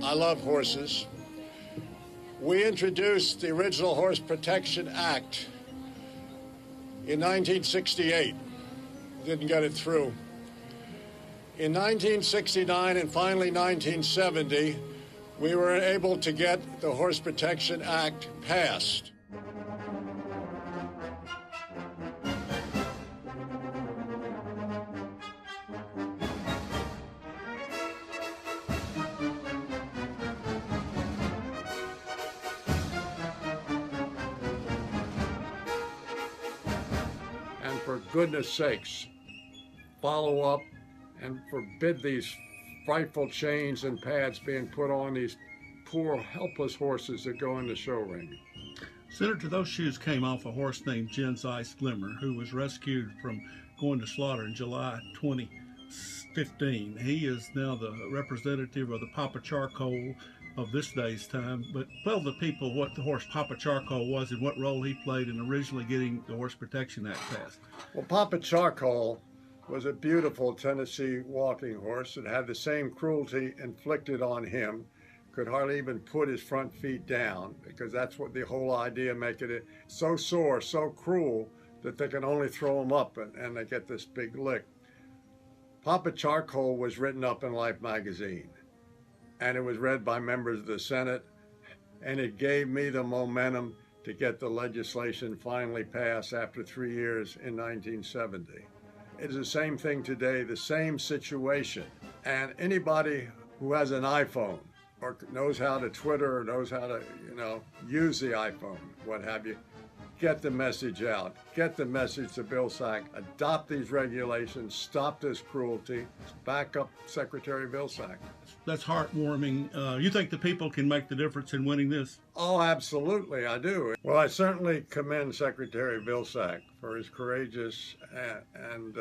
I love horses. We introduced the original Horse Protection Act in 1968. Didn't get it through. In 1969 and finally 1970, we were able to get the Horse Protection Act passed. And for goodness sakes, follow up and forbid these frightful chains and pads being put on these poor, helpless horses that go in the show ring. Senator, those shoes came off a horse named Jen's Ice Glimmer, who was rescued from going to slaughter in July 2015. He is now the representative of the Papa Charcoal of this day's time. But tell the people what the horse Papa Charcoal was and what role he played in originally getting the Horse Protection Act passed. Well, Papa Charcoal was a beautiful Tennessee walking horse that had the same cruelty inflicted on him, could hardly even put his front feet down, because that's what the whole idea, making it so sore, so cruel, that they can only throw him up and they get this big lick. Papa Charcoal was written up in Life magazine, and it was read by members of the Senate, and it gave me the momentum to get the legislation finally passed after 3 years in 1970. It is the same thing today, the same situation. And anybody who has an iPhone or knows how to Twitter or knows how to, use the iPhone, what have you, get the message out. Get the message to Bill Sack. Adopt these regulations. Stop this cruelty. Back up Secretary Bill Sack. That's heartwarming. You think the people can make the difference in winning this? Oh, absolutely, I do. Well, I certainly commend Secretary Vilsack for his courageous and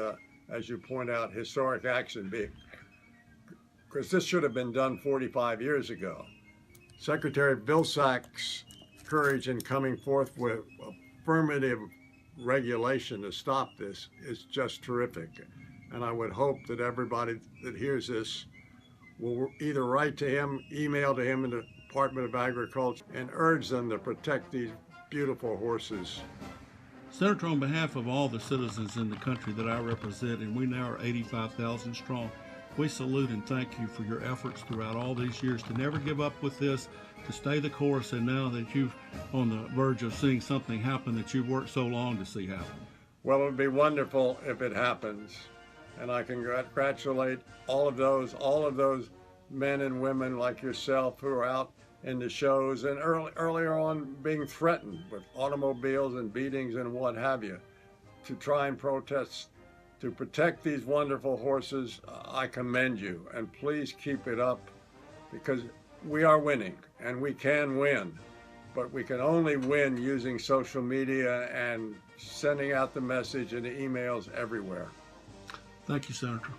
as you point out, historic action, because this should have been done 45 years ago. Secretary Vilsack's courage in coming forth with affirmative regulation to stop this is just terrific. And I would hope that everybody that hears this will either write to him, email to him in the Department of Agriculture, and urge them to protect these beautiful horses. Senator, on behalf of all the citizens in the country that I represent, and we now are 85,000 strong, we salute and thank you for your efforts throughout all these years to never give up with this, to stay the course, and now that you're on the verge of seeing something happen that you've worked so long to see happen. Well, it would be wonderful if it happens. And I congratulate all of those men and women like yourself who are out in the shows and earlier on being threatened with automobiles and beatings and what have you to try and protest to protect these wonderful horses. I commend you, and please keep it up, because we are winning and we can win, but we can only win using social media and sending out the message and the emails everywhere. Thank you, Senator.